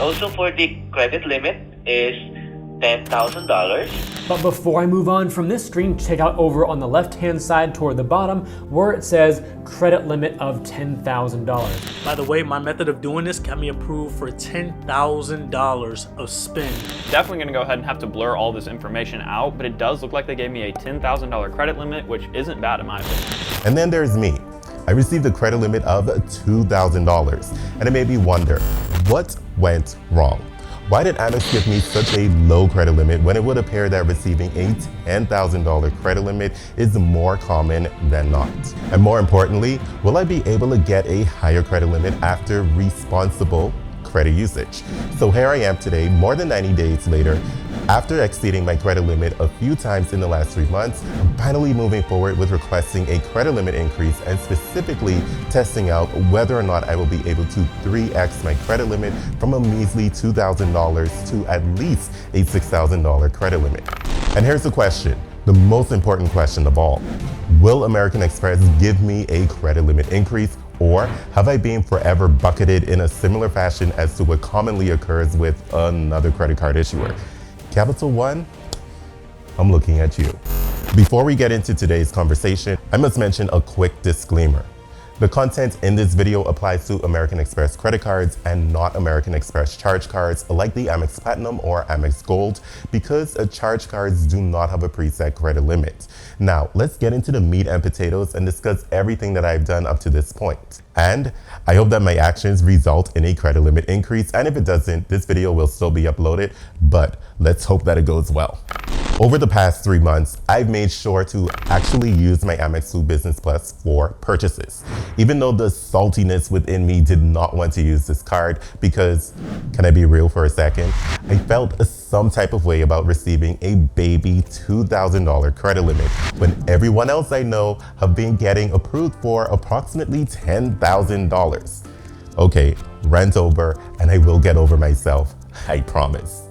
also for the credit limit is $10,000. But before I move on from this screen, check out over on the left-hand side toward the bottom where it says credit limit of $10,000. By the way, my method of doing this got me approved for $10,000 of spend. Definitely gonna go ahead and have to blur all this information out, but it does look like they gave me a $10,000 credit limit, which isn't bad in my opinion. And then there's me. I received a credit limit of $2,000, and it made me wonder, what went wrong? Why did Amex give me such a low credit limit when it would appear that receiving a $10,000 credit limit is more common than not? And more importantly, will I be able to get a higher credit limit after responsible credit usage? So here I am today, more than 90 days later, after exceeding my credit limit a few times in the last 3 months, I'm finally moving forward with requesting a credit limit increase and specifically testing out whether or not I will be able to 3x my credit limit from a measly $2,000 to at least a $6,000 credit limit. And here's the question, the most important question of all. Will American Express give me a credit limit increase, or have I been forever bucketed in a similar fashion as to what commonly occurs with another credit card issuer? Capital One, I'm looking at you. Before we get into today's conversation, I must mention a quick disclaimer. The content in this video applies to American Express credit cards and not American Express charge cards like the Amex Platinum or Amex Gold, because charge cards do not have a preset credit limit. Now, let's get into the meat and potatoes and discuss everything that I've done up to this point. And I hope that my actions result in a credit limit increase, and if it doesn't, this video will still be uploaded, but let's hope that it goes well. Over the past 3 months, I've made sure to actually use my Amex Blue Business Plus for purchases. Even though the saltiness within me did not want to use this card because, can I be real for a second? I felt some type of way about receiving a baby $2,000 credit limit when everyone else I know have been getting approved for approximately $10,000. Okay, rant over, and I will get over myself, I promise.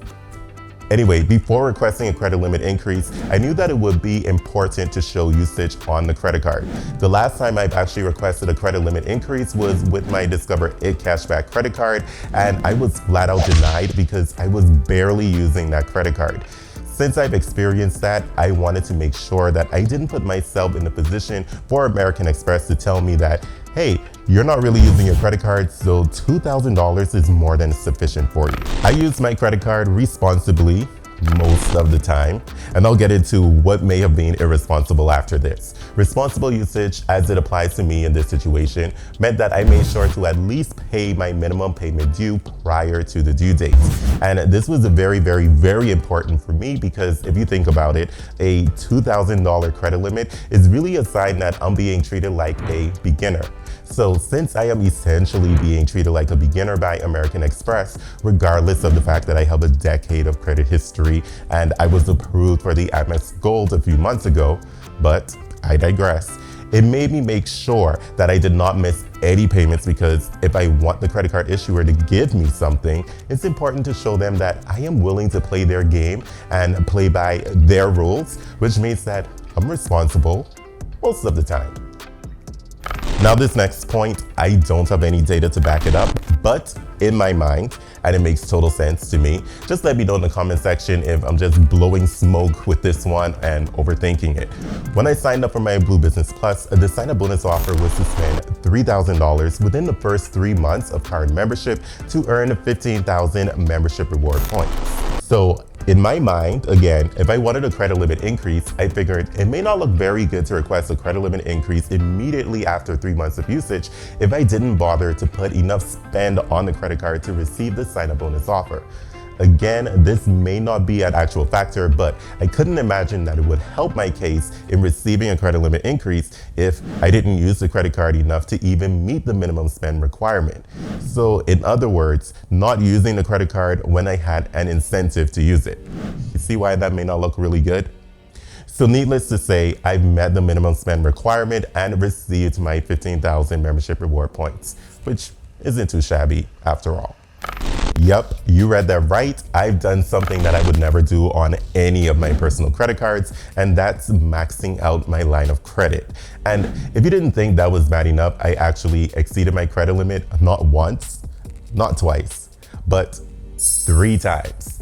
Anyway, before requesting a credit limit increase, I knew that it would be important to show usage on the credit card. The last time I've actually requested a credit limit increase was with my Discover It cashback credit card, and I was flat out denied because I was barely using that credit card. Since I've experienced that, I wanted to make sure that I didn't put myself in a position for American Express to tell me that, hey, you're not really using your credit card, so $2,000 is more than sufficient for you. I use my credit card responsibly most of the time, and I'll get into what may have been irresponsible after this. Responsible usage, as it applies to me in this situation, meant that I made sure to at least pay my minimum payment due prior to the due date. And this was very, very, very important for me because if you think about it, a $2,000 credit limit is really a sign that I'm being treated like a beginner. So since I am essentially being treated like a beginner by American Express, regardless of the fact that I have a decade of credit history and I was approved for the Amex Gold a few months ago, but I digress. It made me make sure that I did not miss any payments because if I want the credit card issuer to give me something, it's important to show them that I am willing to play their game and play by their rules, which means that I'm responsible most of the time. Now this next point, I don't have any data to back it up, but in my mind, and it makes total sense to me, just let me know in the comment section if I'm just blowing smoke with this one and overthinking it. When I signed up for my Blue Business Plus, the sign-up bonus offer was to spend $3,000 within the first 3 months of card membership to earn 15,000 membership reward points. So in my mind, again, if I wanted a credit limit increase, I figured it may not look very good to request a credit limit increase immediately after 3 months of usage if I didn't bother to put enough spend on the credit card to receive the sign-up bonus offer. Again, this may not be an actual factor, but I couldn't imagine that it would help my case in receiving a credit limit increase if I didn't use the credit card enough to even meet the minimum spend requirement. So in other words, not using the credit card when I had an incentive to use it. You see why that may not look really good? So needless to say, I've met the minimum spend requirement and received my 15,000 membership reward points, which isn't too shabby after all. Yep, you read that right. I've done something that I would never do on any of my personal credit cards, and that's maxing out my line of credit. And if you didn't think that was bad enough, I actually exceeded my credit limit not once, not twice, but 3 times.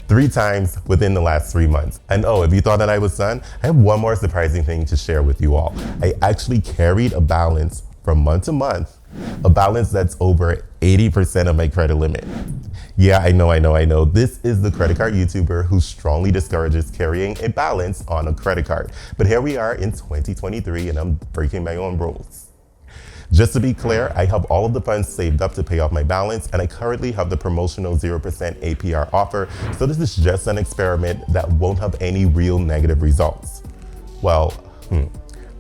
3 times within the last 3 months. And oh, if you thought that I was done, I have one more surprising thing to share with you all. I actually carried a balance from month to month, a balance that's over 80% of my credit limit. Yeah, I know. This is the credit card YouTuber who strongly discourages carrying a balance on a credit card. But here we are in 2023 and I'm breaking my own rules. Just to be clear, I have all of the funds saved up to pay off my balance, and I currently have the promotional 0% APR offer, so this is just an experiment that won't have any real negative results. Well,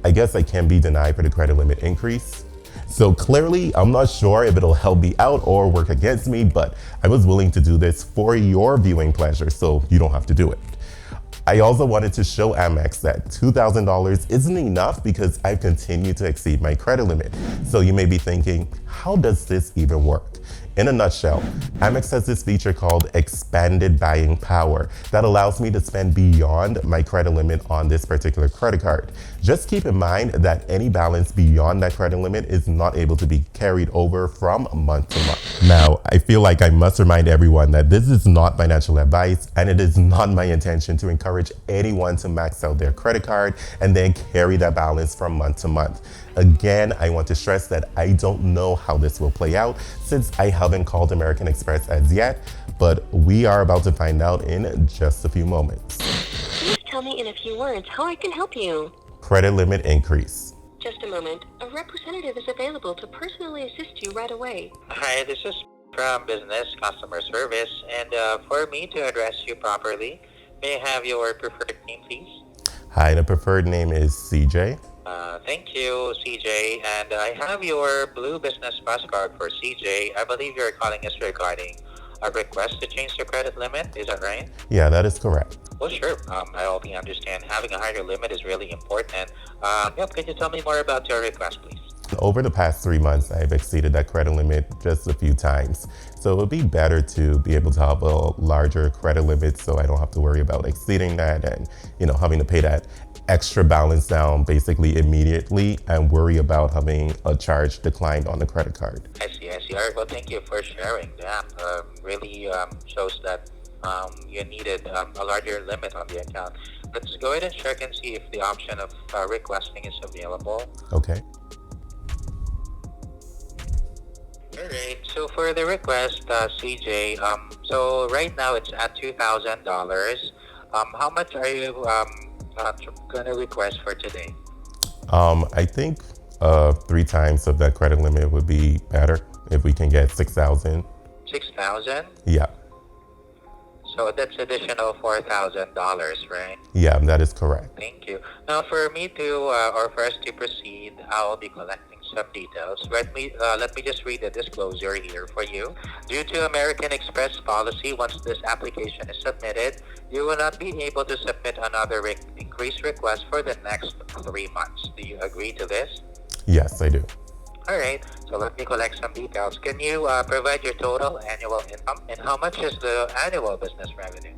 I guess I can be denied for the credit limit increase. So clearly, I'm not sure if it'll help me out or work against me, but I was willing to do this for your viewing pleasure, so you don't have to do it. I also wanted to show Amex that $2,000 isn't enough because I've continued to exceed my credit limit. So you may be thinking, how does this even work? In a nutshell, Amex has this feature called expanded buying power that allows me to spend beyond my credit limit on this particular credit card. Just keep in mind that any balance beyond that credit limit is not able to be carried over from month to month. Now, I feel like I must remind everyone that this is not financial advice, and it is not my intention to encourage anyone to max out their credit card and then carry that balance from month to month. Again, I want to stress that I don't know how this will play out since I haven't called American Express as yet, but we are about to find out in just a few moments. Please tell me in a few words how I can help you. Credit limit increase. Just a moment. A representative is available to personally assist you right away. Hi, this is from Business Customer Service, and for me to address you properly, may I have your preferred name, please? Hi, the preferred name is CJ. Thank you, CJ. And I have your Blue Business Plus card for CJ. I believe you're calling us regarding a request to change the credit limit. Is that right? Yeah, that is correct. Well, sure. I hope you understand having a higher limit is really important. Could you tell me more about your request, please? Over the past 3 months, I've exceeded that credit limit just a few times. So it would be better to be able to have a larger credit limit so I don't have to worry about exceeding that and, having to pay that extra balance down basically immediately and worry about having a charge declined on the credit card. I see. All right. Well, thank you for sharing that. Really shows that you needed a larger limit on the account. Let's go ahead and check and see if the option of requesting is available. Okay. Alright, so for the request, CJ, so right now it's at $2,000. How much are you going to request for today? I think 3 times of that credit limit would be better if we can get $6,000. 6,000? Yeah. So that's additional $4,000, right? Yeah, that is correct. Thank you. Now for me to, or for us to proceed, I'll be collecting some details. Let me just read the disclosure here for you. Due to American Express policy, once this application is submitted, you will not be able to submit another increase request for the next 3 months. Do you agree to this? Yes, I do. All right, so let me collect some details. Can you provide your total annual income, and how much is the annual business revenue?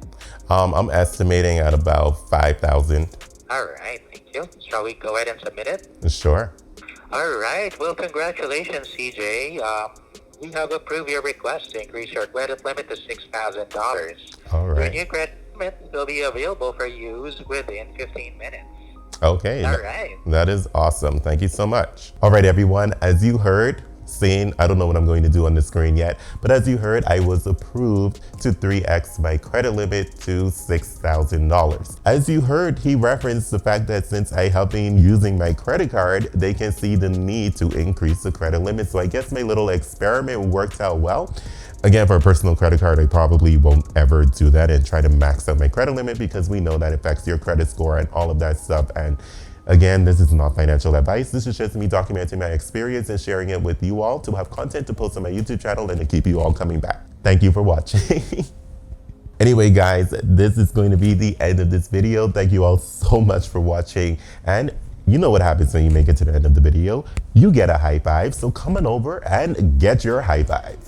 I'm estimating at about $5,000. All right, thank you. Shall we go ahead and submit it? Sure. All right, well, congratulations, CJ. We have approved your request to increase your credit limit to $6,000. All right. Your new credit limit will be available for use within 15 minutes. Okay. All right. That is awesome. Thank you so much. All right, everyone. As you heard, I don't know what I'm going to do on the screen yet, but as you heard, I was approved to 3x my credit limit to $6,000. As you heard, he referenced the fact that since I have been using my credit card, they can see the need to increase the credit limit. So I guess my little experiment worked out well. Again, for a personal credit card, I probably won't ever do that and try to max out my credit limit because we know that affects your credit score and all of that stuff. And again, this is not financial advice. This is just me documenting my experience and sharing it with you all to have content to post on my YouTube channel and to keep you all coming back. Thank you for watching. Anyway, guys, this is going to be the end of this video. Thank you all so much for watching. And you know what happens when you make it to the end of the video. You get a high five. So come on over and get your high five.